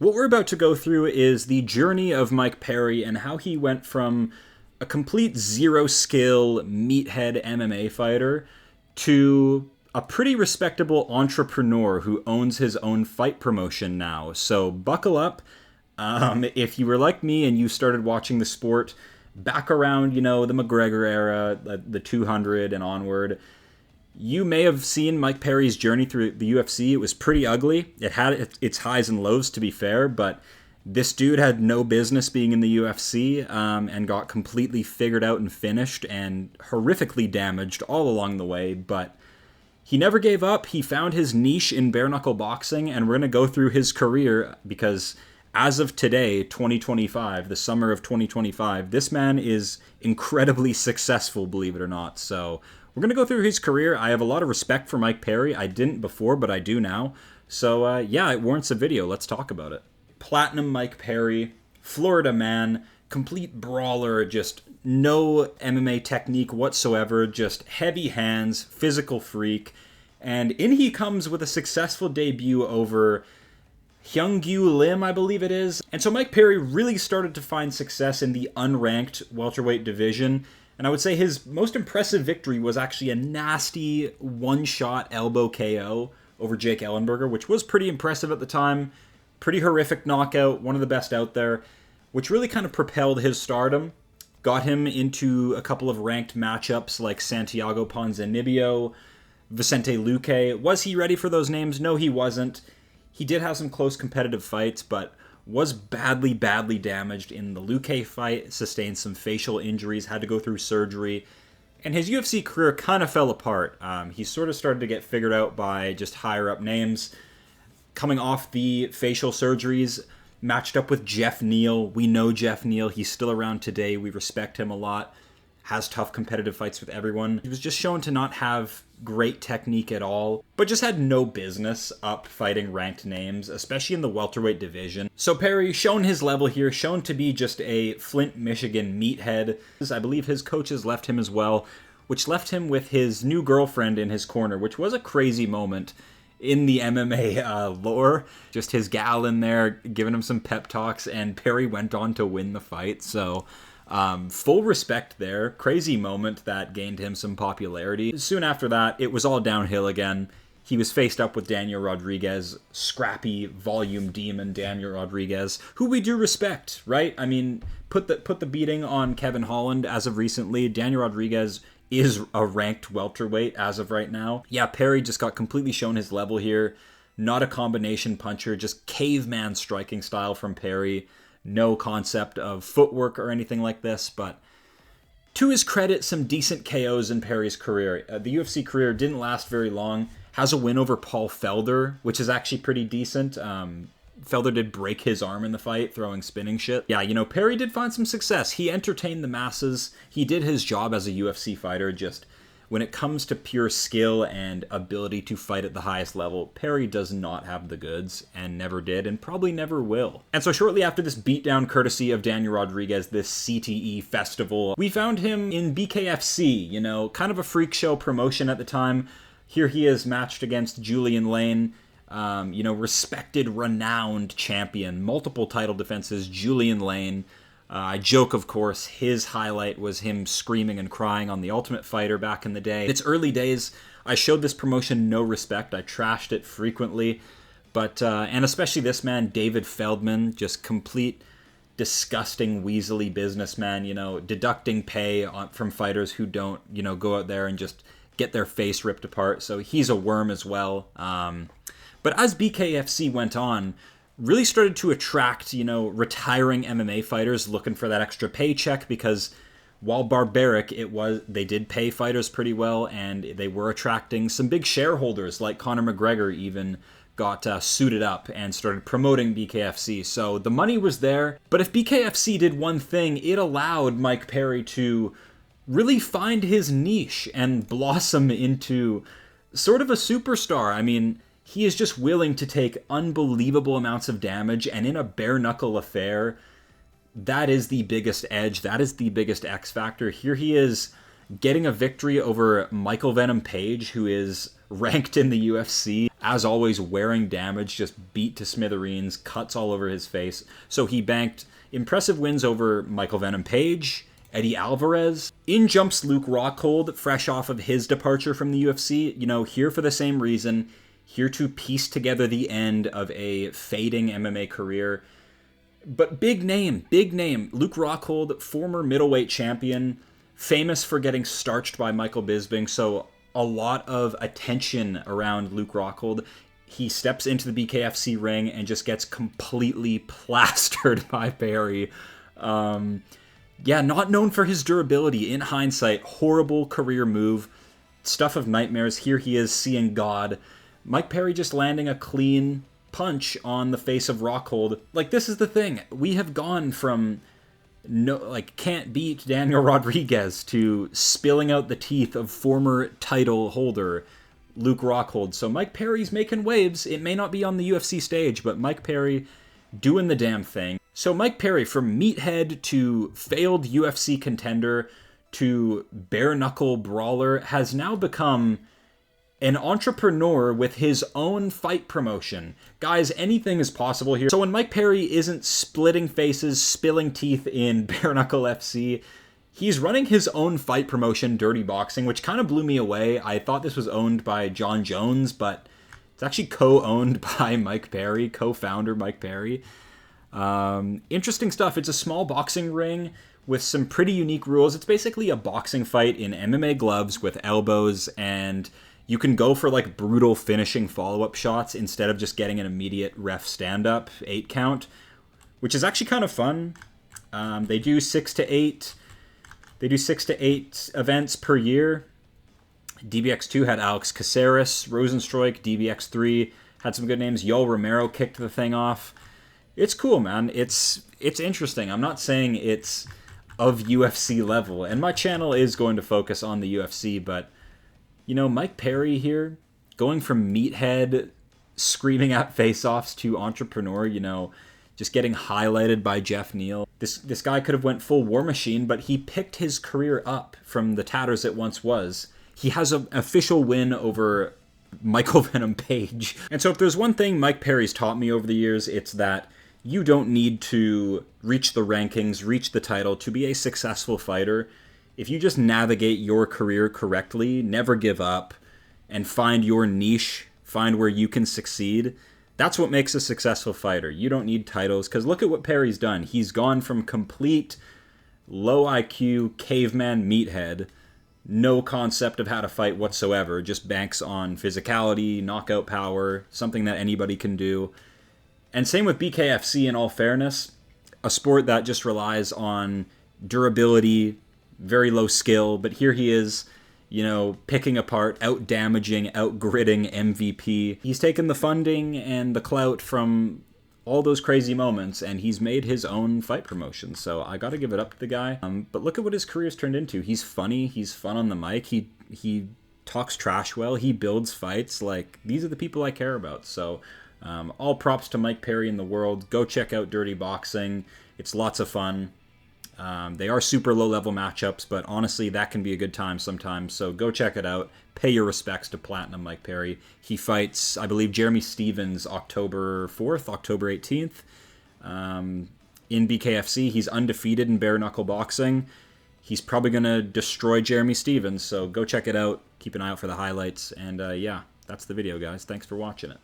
What we're about to go through is the journey of Mike Perry and how he went from a complete zero skill meathead MMA fighter to a pretty respectable entrepreneur who owns his own fight promotion now. So buckle up. If you were like me and you started watching the sport back around, the McGregor era, the 200 and onward, you may have seen Mike Perry's journey through the UFC. It was pretty ugly. It had its highs and lows, to be fair, but this dude had no business being in the UFC and got completely figured out and finished and horrifically damaged all along the way. But he never gave up. He found his niche in bare knuckle boxing, and we're going to go through his career because as of today, 2025, the summer of 2025, this man is incredibly successful, believe it or not. So we're going to go through his career. I have a lot of respect for Mike Perry. I didn't before, but I do now. So yeah, it warrants a video. Let's talk about it. Platinum Mike Perry, Florida man, complete brawler, just no MMA technique whatsoever, just heavy hands, physical freak. And in he comes with a successful debut over Hyungyu Lim, I believe it is. And so Mike Perry really started to find success in the unranked welterweight division. And I would say his most impressive victory was actually a nasty one-shot elbow KO over Jake Ellenberger, which was pretty impressive at the time. Pretty horrific knockout, one of the best out there, which really kind of propelled his stardom. Got him into a couple of ranked matchups like Santiago Ponzinibbio, Vicente Luque. Was he ready for those names? No, he wasn't. He did have some close competitive fights, but was badly damaged in the Luque fight, sustained some facial injuries, had to go through surgery, and his UFC career kind of fell apart. He sort of started to get figured out by just higher-up names. Coming off the facial surgeries, matched up with Jeff Neal. We know Jeff Neal. He's still around today. We respect him a lot. Has tough competitive fights with everyone. He was just shown to not have great technique at all, but just had no business up fighting ranked names, especially in the welterweight division. So Perry, shown his level here, shown to be just a Flint, Michigan meathead. I believe his coaches left him as well, which left him with his new girlfriend in his corner, which was a crazy moment in the MMA lore. Just his gal in there giving him some pep talks, and Perry went on to win the fight. So full respect there. Crazy moment that gained him some popularity. Soon after that, it was all downhill again. He was faced up with Daniel Rodriguez, scrappy volume demon Daniel Rodriguez, who we do respect, right? I mean, put the beating on Kevin Holland as of recently. Daniel Rodriguez is a ranked welterweight as of right now. Yeah, Perry just got completely shown his level here. Not a combination puncher, just caveman striking style from Perry. No concept of footwork or anything like this, but to his credit, some decent KOs in Perry's career. The UFC career didn't last very long. Has a win over Paul Felder, which is actually pretty decent. Felder did break his arm in the fight, throwing spinning shit. Yeah, Perry did find some success. He entertained the masses. He did his job as a UFC fighter. Just when it comes to pure skill and ability to fight at the highest level, Perry does not have the goods and never did and probably never will. And so shortly after this beatdown courtesy of Daniel Rodriguez, this CTE festival, we found him in BKFC, kind of a freak show promotion at the time. Here he is matched against Julian Lane, respected, renowned champion, multiple title defenses, Julian Lane. I joke, of course, his highlight was him screaming and crying on The Ultimate Fighter back in the day. Its early days, I showed this promotion no respect. I trashed it frequently. But, and especially this man, David Feldman, just complete disgusting, weaselly businessman, deducting pay from fighters who don't, go out there and just get their face ripped apart. So he's a worm as well. But as BKFC went on, really started to attract, retiring MMA fighters looking for that extra paycheck because while barbaric, they did pay fighters pretty well and they were attracting some big shareholders like Conor McGregor even got suited up and started promoting BKFC. So the money was there, but if BKFC did one thing, it allowed Mike Perry to really find his niche and blossom into sort of a superstar. I mean, he is just willing to take unbelievable amounts of damage, and in a bare-knuckle affair, that is the biggest edge, that is the biggest X factor. Here he is getting a victory over Michael Venom Page, who is ranked in the UFC, as always wearing damage, just beat to smithereens, cuts all over his face. So he banked impressive wins over Michael Venom Page, Eddie Alvarez. In jumps Luke Rockhold, fresh off of his departure from the UFC, you know, here for the same reason, here to piece together the end of a fading MMA career. But big name, Luke Rockhold, former middleweight champion, famous for getting starched by Michael Bisping, so a lot of attention around Luke Rockhold. He steps into the BKFC ring and just gets completely plastered by Perry. Yeah, not known for his durability. In hindsight, horrible career move. Stuff of nightmares. Here he is seeing God. Mike Perry just landing a clean punch on the face of Rockhold. Like, this is the thing. We have gone from can't beat Daniel Rodriguez to spilling out the teeth of former title holder Luke Rockhold. So Mike Perry's making waves. It may not be on the UFC stage, but Mike Perry doing the damn thing. So Mike Perry, from meathead to failed UFC contender to bare knuckle brawler, has now become an entrepreneur with his own fight promotion. Guys, anything is possible here. So when Mike Perry isn't splitting faces, spilling teeth in bare knuckle FC, he's running his own fight promotion, Dirty Boxing, which kind of blew me away. I thought this was owned by John Jones, but it's actually co-owned by Mike Perry, co-founder Mike Perry. Interesting stuff. It's a small boxing ring with some pretty unique rules. It's basically a boxing fight in MMA gloves with elbows, and you can go for like brutal finishing follow-up shots instead of just getting an immediate ref stand-up 8 count, which is actually kind of fun. They do 6 to 8 events per year. DBX2 had Alex Caceres, Rosenstruik. DBX3 had some good names. Yoel Romero kicked the thing off. It's cool, man. It's interesting. I'm not saying it's of UFC level, and my channel is going to focus on the UFC, but you know, Mike Perry here, going from meathead screaming at face-offs to entrepreneur, you know, just getting highlighted by Jeff Neal. This guy could have went full War Machine, but he picked his career up from the tatters it once was. He has an official win over Michael Venom Page. And so if there's one thing Mike Perry's taught me over the years, it's that you don't need to reach the rankings, reach the title to be a successful fighter. If you just navigate your career correctly, never give up, and find your niche, find where you can succeed, that's what makes a successful fighter. You don't need titles, because look at what Perry's done. He's gone from complete low IQ caveman meathead, no concept of how to fight whatsoever, just banks on physicality, knockout power, something that anybody can do. And same with BKFC, in all fairness, a sport that just relies on durability, very low skill, but here he is, you know, picking apart, out-damaging, out-gritting MVP. He's taken the funding and the clout from all those crazy moments, and he's made his own fight promotion, so I gotta give it up to the guy. But look at what his career's turned into. He's funny, he's fun on the mic, he talks trash well, he builds fights. Like, these are the people I care about, so all props to Mike Perry in the world. Go check out Dirty Boxing. It's lots of fun. They are super low-level matchups, but honestly, that can be a good time sometimes. So go check it out. Pay your respects to Platinum Mike Perry. He fights, I believe, Jeremy Stevens October 4th, October 18th. In BKFC, he's undefeated in bare-knuckle boxing. He's probably going to destroy Jeremy Stevens, so go check it out. Keep an eye out for the highlights. And yeah, that's the video, guys. Thanks for watching it.